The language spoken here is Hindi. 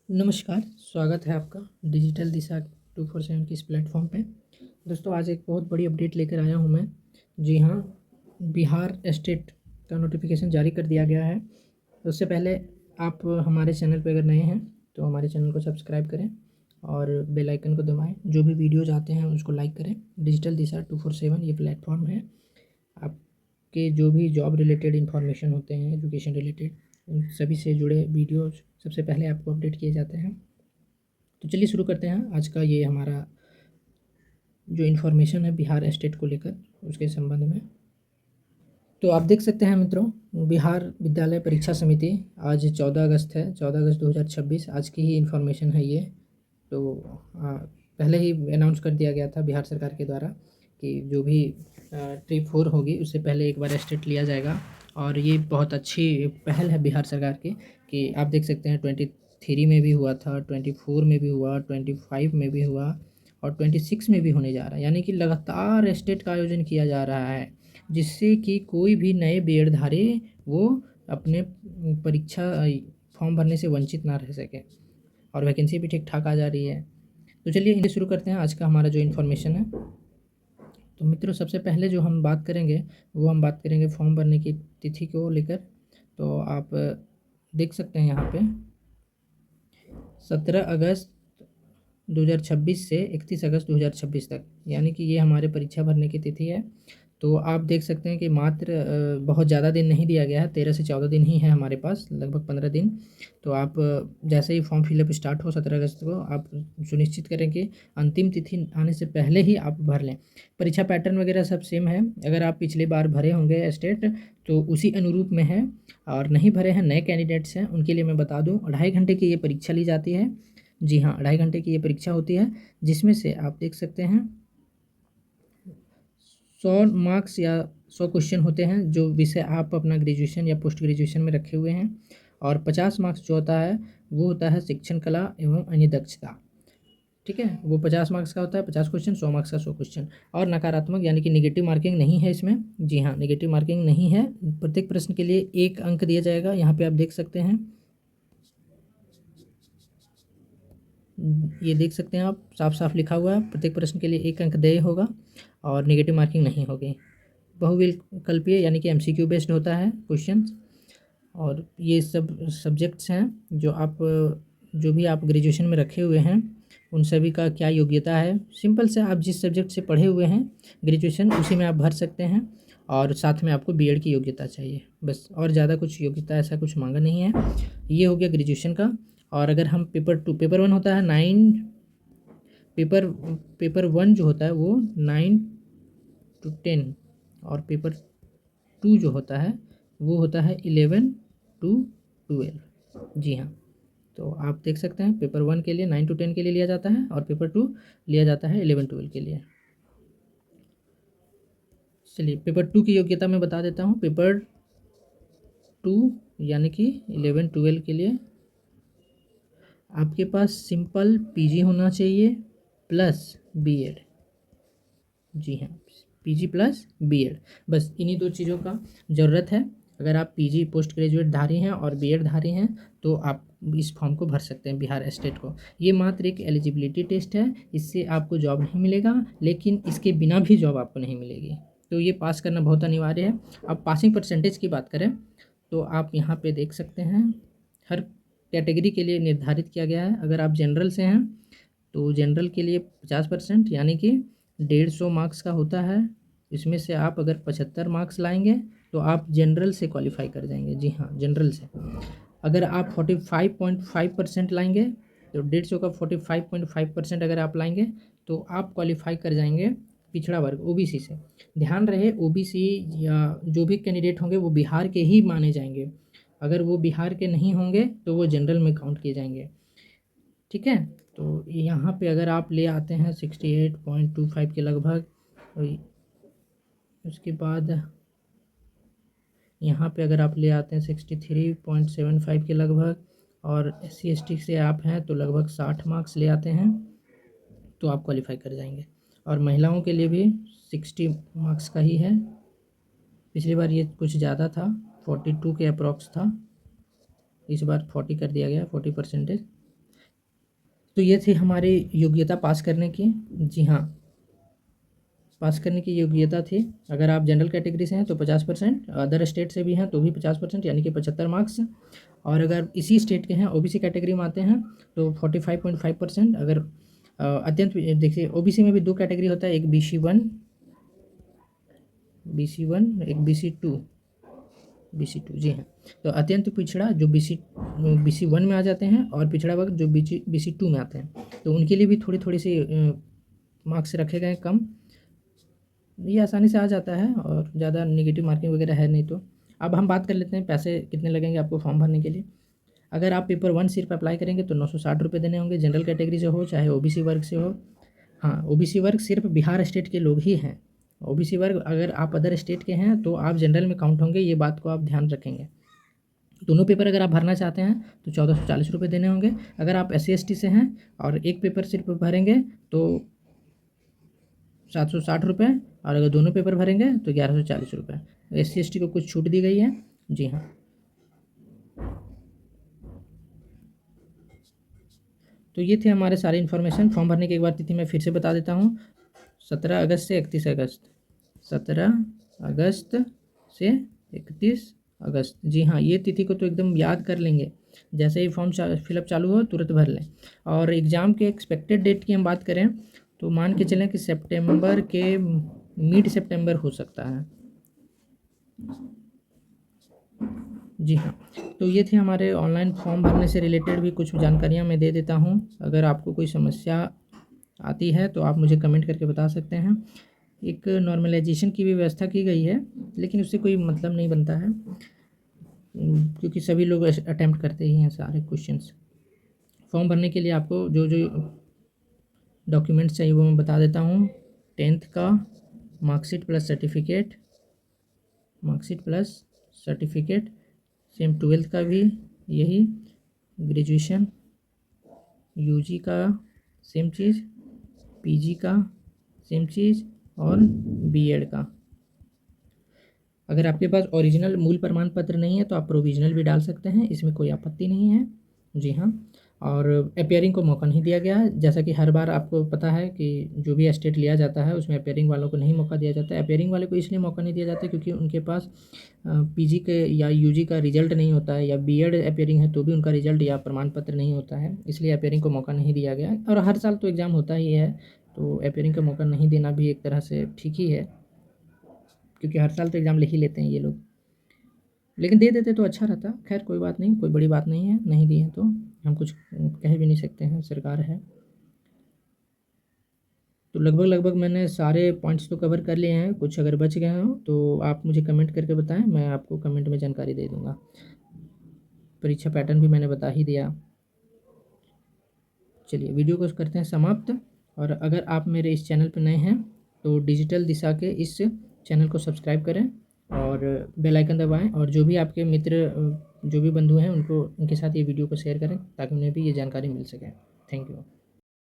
नमस्कार, स्वागत है आपका डिजिटल दिशा 247 की इस प्लेटफॉर्म पे। दोस्तों, आज एक बहुत बड़ी अपडेट लेकर आया हूँ मैं। जी हाँ, बिहार स्टेट का नोटिफिकेशन जारी कर दिया गया है। उससे पहले आप हमारे चैनल पे अगर नए हैं तो हमारे चैनल को सब्सक्राइब करें और बेल आइकन को दबाएं। जो भी वीडियोज़ आते हैं उसको लाइक करें। डिजिटल दिशा 247 ये प्लेटफॉर्म है। आपके जो भी जॉब रिलेटेड इन्फॉर्मेशन होते हैं, एजुकेशन रिलेटेड, उन सभी से जुड़े वीडियोज़ सबसे पहले आपको अपडेट किए जाते हैं। तो चलिए शुरू करते हैं आज का ये हमारा जो इन्फॉर्मेशन है बिहार स्टेट को लेकर उसके संबंध में। तो आप देख सकते हैं मित्रों, बिहार विद्यालय परीक्षा समिति आज 14 अगस्त है, 14 अगस्त 2026 आज की ही इन्फॉर्मेशन है ये। तो पहले ही अनाउंस कर दिया गया था बिहार सरकार के द्वारा कि जो भी ट्रिप 4 होगी उससे पहले एक बार स्टेट लिया जाएगा। और ये बहुत अच्छी पहल है बिहार सरकार की कि आप देख सकते हैं 23 में भी हुआ था, 24 में भी हुआ, 25 में भी हुआ और 26 में भी होने जा रहा है। यानी कि लगातार स्टेट का आयोजन किया जा रहा है, जिससे कि कोई भी नए बीएडधारी वो अपने परीक्षा फॉर्म भरने से वंचित ना रह सके और वैकेंसी भी ठीक ठाक आ जा रही है। तो चलिए इन्हें शुरू करते हैं आज का हमारा जो इन्फॉर्मेशन है। तो मित्रों, सबसे पहले जो हम बात करेंगे वो हम बात करेंगे फॉर्म भरने की तिथि को लेकर। तो आप देख सकते हैं यहाँ पे 17 अगस्त 2026 से 31 अगस्त 2026 तक, यानी कि ये हमारे परीक्षा भरने की तिथि है। तो आप देख सकते हैं कि मात्र बहुत ज़्यादा दिन नहीं दिया गया है, 13 से 14 दिन ही है हमारे पास, लगभग 15 दिन। तो आप जैसे ही फॉर्म फिलअप स्टार्ट हो 17 अगस्त को, आप सुनिश्चित करें कि अंतिम तिथि आने से पहले ही आप भर लें। परीक्षा पैटर्न वगैरह सब सेम है। अगर आप पिछली बार भरे होंगे स्टेट तो उसी अनुरूप में है, और नहीं भरे हैं नए कैंडिडेट्स हैं उनके लिए मैं बता दूँ 2.5 घंटे की ये परीक्षा ली जाती है। जी हाँ, 2.5 घंटे की ये परीक्षा होती है, जिसमें से आप देख सकते हैं 100 मार्क्स या 100 क्वेश्चन होते हैं जो विषय आप अपना ग्रेजुएशन या पोस्ट ग्रेजुएशन में रखे हुए हैं। और 50 मार्क्स जो होता है वो होता है शिक्षण कला एवं अन्य दक्षता। ठीक है, वो 50 मार्क्स का होता है, 50 क्वेश्चन, 100 मार्क्स का 100 क्वेश्चन। और नकारात्मक यानी कि नेगेटिव मार्किंग नहीं है इसमें। जी हाँ, नेगेटिव मार्किंग नहीं है। प्रत्येक प्रश्न के लिए 1 अंक दिया जाएगा। यहाँ पे आप देख सकते हैं, ये देख सकते हैं आप, साफ साफ लिखा हुआ है प्रत्येक प्रश्न के लिए 1 अंक देय होगा और नेगेटिव मार्किंग नहीं होगी। बहुविकल्पीय यानी कि एमसीक्यू बेस्ड होता है क्वेश्चन। और ये सब सब्जेक्ट्स हैं जो भी आप ग्रेजुएशन में रखे हुए हैं उन सभी का क्या योग्यता है। सिंपल से आप जिस सब्जेक्ट से पढ़े हुए हैं ग्रेजुएशन उसी में आप भर सकते हैं, और साथ में आपको बीएड की योग्यता चाहिए बस, और ज़्यादा कुछ योग्यता ऐसा कुछ मांगा नहीं है। ये हो गया ग्रेजुएशन का। और अगर हम पेपर 1 होता है 9, पेपर 1 जो होता है वो 9 to 10, और पेपर 2 जो होता है वो होता है 11 to 12। जी हाँ, तो आप देख सकते हैं पेपर 1 के लिए 9 to 10 के लिए लिया जाता है और पेपर 2 लिया जाता है 11-12 के लिए। चलिए पेपर 2 की योग्यता मैं बता देता हूँ। पेपर 2 यानी कि 11-12 के लिए आपके पास सिंपल पीजी होना चाहिए प्लस बीएड। जी हाँ, पीजी प्लस बीएड, बस इन्हीं 2 चीज़ों का ज़रूरत है। अगर आप पीजी पोस्ट ग्रेजुएट धारी हैं और बीएड धारी हैं तो आप इस फॉर्म को भर सकते हैं बिहार स्टेट को। ये मात्र एक एलिजिबिलिटी टेस्ट है, इससे आपको जॉब नहीं मिलेगा, लेकिन इसके बिना भी जॉब आपको नहीं मिलेगी। तो ये पास करना बहुत अनिवार्य है। अब पासिंग परसेंटेज की बात करें तो आप यहाँ पे देख सकते हैं हर कैटेगरी के लिए निर्धारित किया गया है। अगर आप जनरल से हैं तो जनरल के लिए 50% यानी कि 150 मार्क्स का होता है। इसमें से आप अगर 75 मार्क्स लाएंगे तो आप जनरल से क्वालिफाई कर जाएंगे। जी हाँ, जनरल से। अगर आप 45.5% लाएंगे तो 150 का 45.5% अगर आप लाएंगे तो आप क्वालिफाई कर जाएंगे पिछड़ा वर्ग ओबीसी से। ध्यान रहे, ओबीसी या जो भी कैंडिडेट होंगे वो बिहार के ही माने जाएंगे। अगर वो बिहार के नहीं होंगे तो वो जनरल में काउंट किए जाएंगे। ठीक है, तो यहाँ पे अगर आप ले आते हैं 68.25 के लगभग, उसके बाद यहाँ पे अगर आप ले आते हैं 63.75 के लगभग, और SC/ST से आप हैं तो लगभग 60 मार्क्स ले आते हैं तो आप क्वालिफाई कर जाएंगे। और महिलाओं के लिए भी 60 मार्क्स का ही है। पिछली बार ये कुछ ज़्यादा था, 42 के अप्रॉक्स था, इस बार 40 कर दिया गया, 40%। तो ये थी हमारी योग्यता पास करने की। जी हाँ, पास करने की योग्यता थी। अगर आप जनरल कैटेगरी से हैं तो 50%, अदर स्टेट से भी हैं तो भी 50%, यानी कि 75 मार्क्स। और अगर इसी स्टेट के हैं, ओबीसी कैटेगरी में आते हैं तो 45.5%। अगर अत्यंत, देखिए ओबीसी में भी 2 कैटेगरी होता है, एक BC1, एक BC2। जी हाँ, तो अत्यंत पिछड़ा जो BC1 में आ जाते हैं, और पिछड़ा वर्ग जो BC2 में आते हैं, तो उनके लिए भी थोड़ी थोड़ी सी मार्क्स रखे गए कम। ये आसानी से आ जाता है और ज़्यादा नेगेटिव मार्किंग वगैरह है नहीं। तो अब हम बात कर लेते हैं पैसे कितने लगेंगे आपको फॉर्म भरने के लिए। अगर आप पेपर 1 सिर्फ अप्लाई करेंगे तो 960 रुपये देने होंगे, जनरल कैटेगरी से हो चाहे ओबीसी वर्ग से हो। हाँ, ओबीसी वर्ग सिर्फ बिहार स्टेट के लोग ही हैं। ओबीसी वर्ग अगर आप अदर स्टेट के हैं तो आप जनरल में काउंट होंगे, ये बात को आप ध्यान रखेंगे। दोनों पेपर अगर आप भरना चाहते हैं तो 1440 रुपये देने होंगे। अगर आप SC/ST से हैं और एक पेपर सिर्फ भरेंगे तो 760 रुपये, और अगर दोनों पेपर भरेंगे तो 1140 रुपये। SC/ST को कुछ छूट दी गई है। जी हाँ, तो ये थे हमारे सारे इन्फॉर्मेशन। फॉर्म भरने की एक बार तिथि मैं फिर से बता देता हूँ, 17 अगस्त से 31 अगस्त, 17 अगस्त से 31 अगस्त। जी हाँ, ये तिथि को तो एकदम याद कर लेंगे, जैसे ही फॉर्म फिलअप चालू हो तुरंत भर लें। और एग्ज़ाम के एक्सपेक्टेड डेट की हम बात करें तो मान के चलें कि सितंबर के मिड सितंबर हो सकता है। जी हाँ, तो ये थे हमारे ऑनलाइन फॉर्म भरने से रिलेटेड भी कुछ जानकारियाँ मैं दे देता हूँ। अगर आपको कोई समस्या आती है तो आप मुझे कमेंट करके बता सकते हैं। एक नॉर्मलाइजेशन की भी व्यवस्था की गई है, लेकिन उससे कोई मतलब नहीं बनता है, क्योंकि सभी लोग अटेम्प्ट करते ही हैं सारे क्वेश्चंस। फॉर्म भरने के लिए आपको जो जो डॉक्यूमेंट्स चाहिए वो मैं बता देता हूँ। 10th का marksheet plus certificate, same 12th का भी यही, ग्रेजुएशन, यूजी का सेम चीज़, पीजी का सेम चीज़, और बीएड का। अगर आपके पास ओरिजिनल मूल प्रमाण पत्र नहीं है तो आप प्रोविजनल भी डाल सकते हैं, इसमें कोई आपत्ति नहीं है। जी हाँ, और अपेयरिंग को मौका नहीं दिया गया है। जैसा कि हर बार आपको पता है कि जो भी स्टेट लिया जाता है उसमें अपेयरिंग वालों को नहीं मौका दिया जाता है। अपेयरिंग वाले को इसलिए मौका नहीं दिया जाता है क्योंकि उनके पास पीजी के या यूजी का रिजल्ट नहीं होता है, या बीएड अपेयरिंग है तो भी उनका रिजल्ट या प्रमाण पत्र नहीं होता है, इसलिए अपेयरिंग को मौका नहीं दिया गया। और हर साल तो एग्ज़ाम होता ही है, तो अपेयरिंग का मौका नहीं देना भी एक तरह से ठीक ही है, क्योंकि हर साल तो एग्ज़ाम ले ही लेते हैं ये लोग। लेकिन दे देते तो अच्छा रहता। खैर कोई बात नहीं, कोई बड़ी बात नहीं है, नहीं दिए तो हम कुछ कह भी नहीं सकते हैं, सरकार है। तो लगभग मैंने सारे पॉइंट्स तो कवर कर लिए हैं। कुछ अगर बच गए हों तो आप मुझे कमेंट करके बताएं, मैं आपको कमेंट में जानकारी दे दूँगा। परीक्षा पैटर्न भी मैंने बता ही दिया। चलिए वीडियो को करते हैं समाप्त। और अगर आप मेरे इस चैनल पर नए हैं तो डिजिटल दिशा के इस चैनल को सब्सक्राइब करें और बेल आइकन दबाएं, और जो भी आपके मित्र, जो भी बंधु हैं उनके साथ ये वीडियो को शेयर करें ताकि उन्हें भी ये जानकारी मिल सके। Thank you.